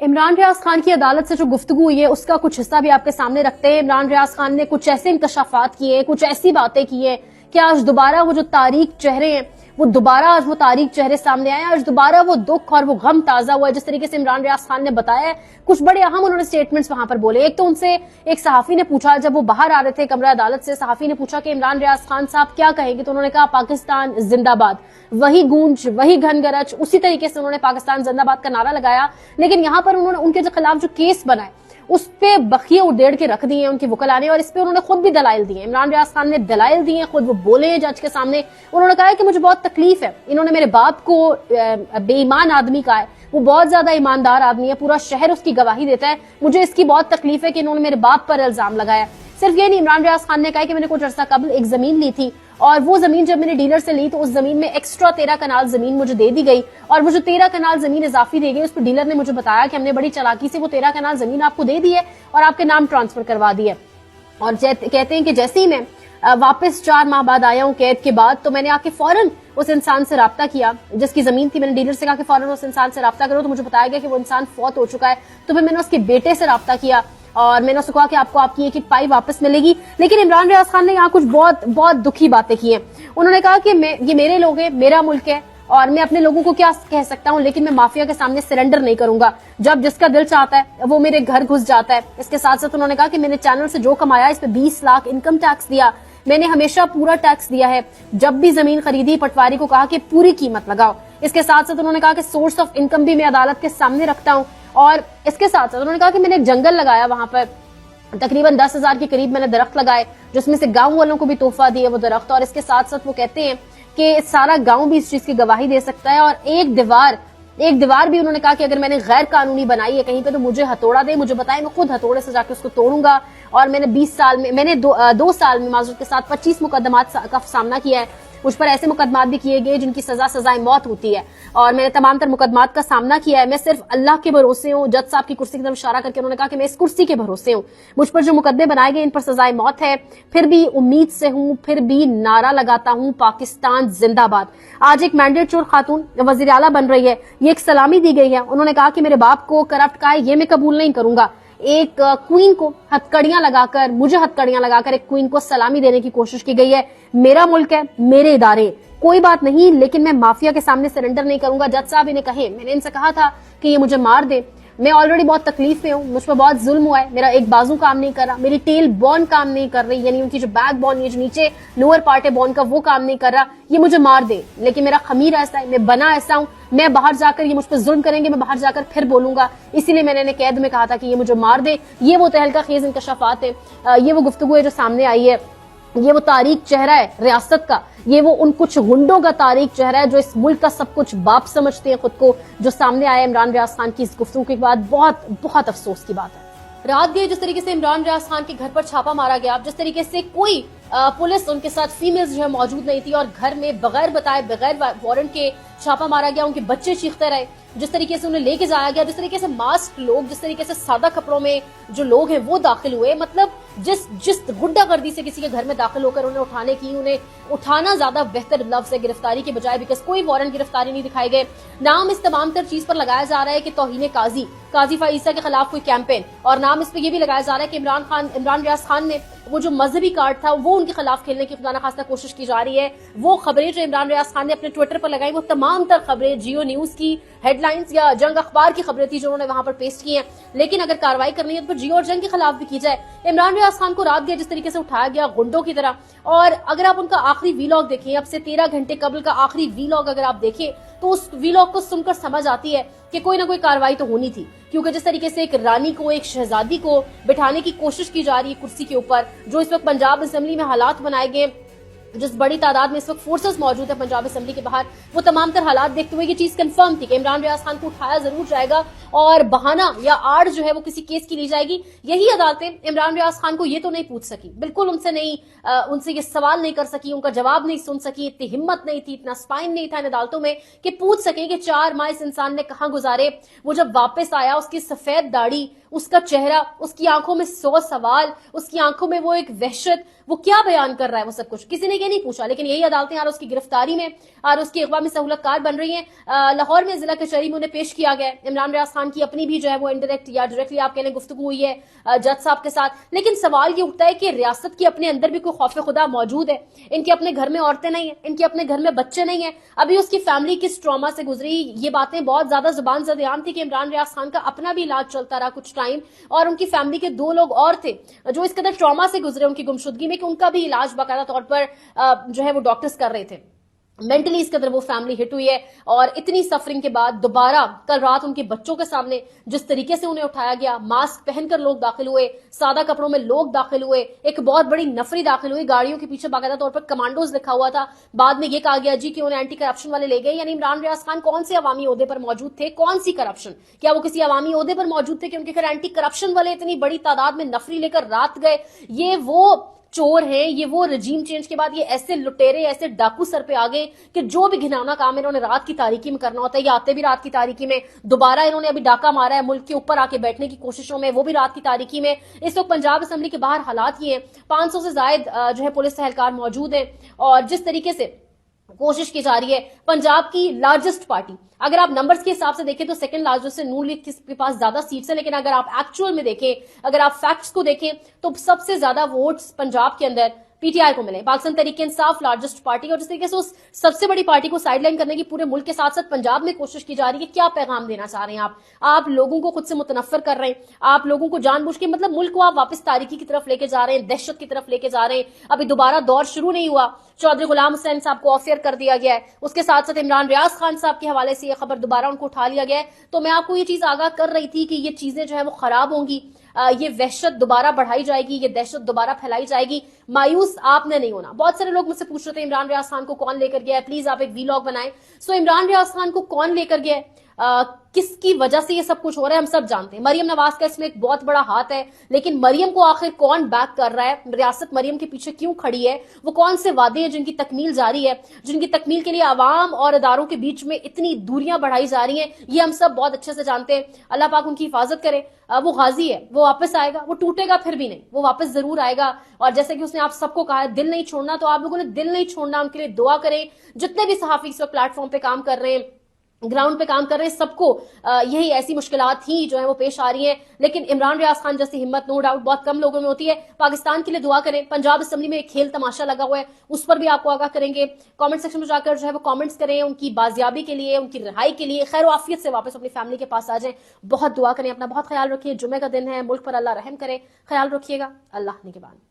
इमरान रियाज खान की अदालत से जो गुफ्तगू हुई है उसका कुछ हिस्सा भी आपके सामने रखते हैं। इमरान रियाज खान ने कुछ ऐसे इंकशाफात किए, कुछ ऐसी बातें की हैं कि आज दोबारा वो जो तारीख चेहरे हैं वो दोबारा आज वो तारीख चेहरे सामने आए, आज दोबारा वो दुख और वो गम ताजा हुआ है। जिस तरीके से इमरान रियाज खान ने बताया है, कुछ बड़े अहम उन्होंने स्टेटमेंट्स वहां पर बोले। एक तो उनसे एक सहाफी ने पूछा, जब वो बाहर आ रहे थे कमरा अदालत से, सहाफी ने पूछा कि इमरान रियाज खान साहब क्या कहेंगे, तो उन्होंने कहा पाकिस्तान जिंदाबाद। वही गूंज, वही घन गरज, उसी तरीके से उन्होंने पाकिस्तान जिंदाबाद का नारा लगाया। लेकिन यहाँ पर उन्होंने उनके खिलाफ जो केस बनाए उस पे बखिए उड़ेड़ के रख दिए उनकी वकला ने, और इस पे उन्होंने खुद भी दलाइल दिए। इमरान रियाज खान ने दलाइल दिए, खुद वो बोले हैं जज के सामने। उन्होंने कहा है कि मुझे बहुत तकलीफ है, इन्होंने मेरे बाप को बेईमान आदमी कहा है, वो बहुत ज्यादा ईमानदार आदमी है, पूरा शहर उसकी गवाही देता है, मुझे इसकी बहुत तकलीफ है कि इन्होंने मेरे बाप पर इल्जाम लगाया। सिर्फ ये नहीं, इमरान रियाज खान ने कहा कि मैंने कुछ अर्सा कबल एक जमीन ली थी और वो जमीन जब मैंने डीलर से ली तो उस जमीन में एक्स्ट्रा 13 कनाल जमीन मुझे दे दी गई, और वो जो 13 कनाल जमीन इजाफी दी गई उस पर डीलर ने मुझे बताया कि हमने बड़ी चालाकी से वो 13 कनाल जमीन आपको दे दी है और आपके नाम ट्रांसफर करवा दी है। और कहते हैं कि जैसे ही मैं वापस 4 माह बाद आया हूँ कैद के बाद, तो मैंने आके फौरन उस इंसान से राब्ता किया जिसकी जमीन थी। मैंने डीलर से कहा कि फौरन उस इंसान से राब्ता करो, तो मुझे बताया गया कि वो इंसान फौत हो चुका है। तो फिर मैंने उसके बेटे से राब्ता किया और मैंने उसको कहा कि आपको आपकी एक पाई वापस मिलेगी। लेकिन इमरान रियाज खान ने यहाँ कुछ बहुत बहुत दुखी बातें की हैं। उन्होंने कहा कि ये मेरे लोग हैं, मेरा मुल्क है और मैं अपने लोगों को क्या कह सकता हूँ, लेकिन मैं माफिया के सामने सरेंडर नहीं करूंगा। जब जिसका दिल चाहता है वो मेरे घर घुस जाता है। इसके साथ साथ उन्होंने कहा कि मैंने चैनल से जो कमाया इस पे 20 लाख इनकम टैक्स दिया, मैंने हमेशा पूरा टैक्स दिया है। जब भी जमीन खरीदी पटवारी को कहा कि पूरी कीमत लगाओ। इसके साथ साथ उन्होंने कहा कि सोर्स ऑफ इनकम भी मैं अदालत के सामने रखता हूँ। और इसके साथ साथ उन्होंने कहा कि मैंने एक जंगल लगाया, वहां पर तकरीबन 10,000 के करीब मैंने दरख्त लगाए, जिसमें से गांव वालों को भी तोहफा दिए वो दरख्त। और इसके साथ साथ वो कहते हैं कि सारा गांव भी इस चीज की गवाही दे सकता है। और एक दीवार भी उन्होंने कहा कि अगर मैंने गैर कानूनी बनाई है कहीं पे तो मुझे हथौड़ा दे, मुझे बताए, मैं खुद हथौड़े से जाके उसको तोड़ूंगा। और मैंने 20 साल में, मैंने 2 साल में माजूद के साथ 25 मुकदमात का सामना किया है। मुझ पर ऐसे मुकदमात भी किए गए जिनकी सजाए मौत होती है, और मैंने तमाम तर मुकदमात का सामना किया है। मैं सिर्फ अल्लाह के भरोसे हूँ। जज साहब की कुर्सी की तरफ इशारा करके उन्होंने कहा कि मैं इस कुर्सी के भरोसे हूँ। मुझ पर जो मुकदमे बनाए गए इन पर सजाए मौत है, फिर भी उम्मीद से हूँ, फिर भी नारा लगाता हूँ पाकिस्तान जिंदाबाद। आज एक मैंडेट चोर खातून वजीर आला बन रही है, ये एक सलामी दी गई है। उन्होंने कहा कि मेरे बाप को करप्ट कहा है, ये मैं कबूल नहीं करूंगा। एक क्वीन को हथकड़ियां लगाकर, मुझे हथकड़ियां लगाकर एक क्वीन को सलामी देने की कोशिश की गई है। मेरा मुल्क है, मेरे इदारे, कोई बात नहीं, लेकिन मैं माफिया के सामने सरेंडर नहीं करूंगा। जज साहब इन्हें कहे, मैंने इनसे कहा था कि ये मुझे मार दे, मैं ऑलरेडी बहुत तकलीफ में हूँ, मुझ पर बहुत जुल्म हुआ है, मेरा एक बाजू काम नहीं कर रहा, मेरी टेल बोन काम नहीं कर रही, यानी उनकी जो बैक बोन, ये जो नीचे लोअर पार्ट है बोन का, वो काम नहीं कर रहा, ये मुझे मार दे। लेकिन मेरा खमीर ऐसा है, मैं बना ऐसा हूँ, मैं बाहर जाकर, ये मुझ पर जुल्म करेंगे, मैं बाहर जाकर फिर बोलूंगा। इसीलिए मैंने इन्हें कैद में कहा था कि ये मुझे मार दे। ये वो तहलका खेज इंकशाफात है, ये वो गुफ्तगू है जो सामने आई है, ये वो तारीख चेहरा है रियासत का, ये वो उन कुछ गुंडों का तारीख चेहरा है जो इस मुल्क का सब कुछ बाप समझते हैं खुद को, जो सामने आया इमरान रियाज खान की इस गुफ्तगू के बाद। बहुत बहुत अफसोस की बात है। रात गई जिस तरीके से इमरान रियाज खान के घर पर छापा मारा गया, जिस तरीके से कोई पुलिस उनके साथ फीमेल्स जो है मौजूद नहीं थी और घर में बगैर बताए, बगैर वारंट के छापा मारा गया, उनके बच्चे चीखते रहे, जिस तरीके से उन्हें लेके जाया गया, जिस तरीके से मास्क लोग, जिस तरीके से सादा कपड़ों में जो लोग हैं वो दाखिल हुए, मतलब जिस गुंडागर्दी से किसी के घर में दाखिल होकर उन्हें उठाने की, उन्हें उठाना ज्यादा बेहतर लफ्ज है गिरफ्तारी के बजाय, बिकॉज कोई वारंट गिरफ्तारी नहीं दिखाए गए। नाम इस तमाम तर चीज पर लगाया जा रहा है कि तौहीन काजी फाइसा के खिलाफ कोई कैंपेन, और नाम इस पर यह भी लगाया जा रहा है कि इमरान रियाज खान ने वो जो मजहबी कार्ड था वो उनके खिलाफ खेलने की खुदा न खास्ता कोशिश की जा रही है। वो खबरें जो इमरान रियाज खान ने अपने ट्विटर पर लगाई, वो तमाम तर खबरें जियो न्यूज की हेडलाइंस या जंग अखबार की खबरें थी जो उन्होंने वहां पर पेश की हैं। लेकिन अगर कार्रवाई करनी है तो जियो और जंग के खिलाफ भी की जाए। इमरान रियाज खान को रात गया जिस तरीके से उठाया गया गुंडों की तरह, और अगर आप उनका आखिरी वीलॉग देखें, अब से 13 घंटे कबल का आखिरी वीलॉग अगर आप देखें, तो उस वीलॉग को सुनकर समझ आती है कि कोई ना कोई कार्रवाई तो होनी थी। क्योंकि जिस तरीके से एक रानी को, एक शहजादी को बिठाने की कोशिश की जा रही है कुर्सी के ऊपर, जो इस वक्त पंजाब असेंबली में हालात बनाए गए, जिस बड़ी तादाद में इस वक्त फोर्सेस मौजूद है पंजाब असेंबली के बाहर, वो तमाम तर हालात देखते हुए ये चीज कंफर्म थी कि इमरान रियाज खान को उठाया जरूर जाएगा और बहाना या आड़ जो है वो किसी केस की ली जाएगी। यही अदालतें इमरान रियाज खान को ये तो नहीं पूछ सकी, बिल्कुल उनसे नहीं, उनसे ये सवाल नहीं कर सकी, उनका जवाब नहीं सुन सकी, इतनी हिम्मत नहीं थी, इतना स्पाइन नहीं था इन अदालतों में कि पूछ सके कि 4 माह इस इंसान ने कहां गुजारे। वो जब वापस आया, उसकी सफेद दाढ़ी, उसका चेहरा, उसकी आंखों में 100 सवाल, उसकी आंखों में वो एक वहशत, وہ کیا بیان کر رہا ہے, وہ سب کچھ کسی نے یہ نہیں پوچھا. لیکن یہی عدالتیں اور اس کی گرفتاری میں اور اس کی اغوا میں سہولت کار بن رہی ہیں. لاہور میں ضلع کچہری میں انہیں پیش کیا گیا ہے. عمران ریاض خان کی اپنی بھی جو ہے وہ انڈائریکٹ یا ڈائریکٹلی آپ کہہ لیں گفتگو ہوئی ہے جج صاحب کے ساتھ. لیکن سوال یہ اٹھتا ہے کہ ریاست کے اپنے اندر بھی کوئی خوف خدا موجود ہے؟ ان کے اپنے گھر میں عورتیں نہیں ہیں, ان کے اپنے گھر میں بچے نہیں ہیں. ابھی اس کی فیملی کس ٹراما سے گزری, یہ باتیں بہت زیادہ زبان زدیان تھی کہ عمران ریاض خان کا اپنا بھی علاج چلتا رہا کچھ ٹائم, اور ان کی فیملی کے 2 لوگ اور تھے جو اس قدر ٹراما سے گزرے ان کی گمشدگی میں کہ ان کا بھی علاج باقاعدہ طور پر جو ہے وہ ڈاکٹرز کر رہے تھے. مینٹلی اس قدر وہ فیملی ہٹ ہوئی ہے, اور اتنی سفرنگ کے بعد دوبارہ کل رات ان کے بچوں کے سامنے جس طریقے سے انہیں اٹھایا گیا, ماسک پہن کر لوگ داخل ہوئے, سادہ کپڑوں میں لوگ داخل ہوئے, ایک بہت بڑی نفری داخل ہوئی, گاڑیوں کے پیچھے باقاعدہ طور پر کمانڈوز لکھا ہوا تھا. بعد میں یہ کہا گیا جی کہ انہیں اینٹی کرپشن والے لے گئے. یعنی عمران ریاض خان کون سے عوامی عہدے پر موجود تھے, کون سی کرپشن, کیا وہ کسی عوامی عہدے پر موجود تھے کہ ان کے گھر اینٹی کرپشن والے اتنی بڑی تعداد میں نفری لے کر رات گئے؟ یہ وہ چور ہیں, یہ وہ رجیم چینج کے بعد یہ ایسے لٹیرے, ایسے ڈاکو سر پہ آگے کہ جو بھی گھناؤنا کام انہوں نے رات کی تاریکی میں کرنا ہوتا ہے, یہ آتے بھی رات کی تاریکی میں. دوبارہ انہوں نے ابھی ڈاکہ مارا ہے ملک کے اوپر آ کے بیٹھنے کی کوششوں میں, وہ بھی رات کی تاریکی میں. اس وقت پنجاب اسمبلی کے باہر حالات یہ ہیں, 500 سے زائد جو ہے پولیس اہلکار موجود ہیں, اور جس طریقے سے کوشش کی جا رہی ہے پنجاب کی لارجسٹ پارٹی, اگر آپ نمبرز کے حساب سے دیکھیں تو سیکنڈ لارجسٹ سے نون لیگ کے پاس زیادہ سیٹس ہیں, لیکن اگر آپ ایکچوئل میں دیکھیں, اگر آپ فیکٹس کو دیکھیں تو سب سے زیادہ ووٹس پنجاب کے اندر پی ٹی آئی کو ملے. پاکستان تحریک انصاف لارجسٹ پارٹی, اور جس طریقے سے اس سب سے بڑی پارٹی کو سائیڈ لائن کرنے کی پورے ملک کے ساتھ ساتھ پنجاب میں کوشش کی جا رہی ہے. کیا پیغام دینا چاہ رہے ہیں آپ لوگوں کو خود سے متنفر کر رہے ہیں, آپ لوگوں کو جان بوجھ کے مطلب ملک کو آپ واپس تاریکی کی طرف لے کے جا رہے ہیں, دہشت کی طرف لے کے جا رہے ہیں. ابھی دوبارہ دور شروع نہیں ہوا, چودھری غلام حسین صاحب کو آف ایئر کر دیا گیا ہے, اس کے ساتھ ساتھ عمران ریاض خان صاحب کے حوالے سے یہ خبر دوبارہ ان کو اٹھا لیا گیا ہے. تو میں آپ کو یہ چیز آگاہ کر رہی تھی کہ یہ چیزیں جو ہے وہ خراب ہوں گی, یہ وحشت دوبارہ بڑھائی جائے گی, یہ دہشت دوبارہ پھیلائی جائے گی. مایوس آپ نے نہیں ہونا. بہت سارے لوگ مجھ سے پوچھ رہے تھے عمران ریاض خان کو کون لے کر گیا ہے, پلیز آپ ایک ویلاگ بنائیں. سو عمران ریاض خان کو کون لے کر گیا ہے, کس کی وجہ سے یہ سب کچھ ہو رہا ہے, ہم سب جانتے ہیں. مریم نواز کا اس میں ایک بہت بڑا ہاتھ ہے, لیکن مریم کو آخر کون بیک کر رہا ہے, ریاست مریم کے پیچھے کیوں کھڑی ہے, وہ کون سے وعدے ہیں جن کی تکمیل جاری ہے, جن کی تکمیل کے لیے عوام اور اداروں کے بیچ میں اتنی دوریاں بڑھائی جا رہی ہیں, یہ ہم سب بہت اچھے سے جانتے ہیں. اللہ پاک ان کی حفاظت کرے. وہ غازی ہے, وہ واپس آئے گا, وہ ٹوٹے گا پھر بھی نہیں, وہ واپس ضرور آئے گا. اور جیسے کہ اس نے آپ سب کو کہا ہے دل نہیں چھوڑنا, تو آپ لوگوں نے دل نہیں چھوڑنا, ان کے لیے دعا کریں. جتنے بھی صحافی اس وقت پلیٹ فارم پہ کام کر رہے ہیں, گراؤنڈ پہ کام کر رہے ہیں, سب کو یہی ایسی مشکلات ہی جو ہیں وہ پیش آ رہی ہیں. لیکن عمران ریاض خان جیسی ہمت نو ڈاؤٹ بہت کم لوگوں میں ہوتی ہے. پاکستان کے لیے دعا کریں. پنجاب اسمبلی میں ایک کھیل تماشا لگا ہوا ہے, اس پر بھی آپ کو آگاہ کریں گے. کامنٹ سیکشن میں جا کر جو ہے وہ کامنٹس کریں, ان کی بازیابی کے لیے, ان کی رہائی کے لیے, خیر و عافیت سے واپس اپنی فیملی کے پاس آ جائیں. بہت دعا کریں, اپنا بہت خیال رکھیے. جمعے کا دن ہے, ملک پر اللہ رحم کرے. خیال رکھیے گا. اللہ نگہبان.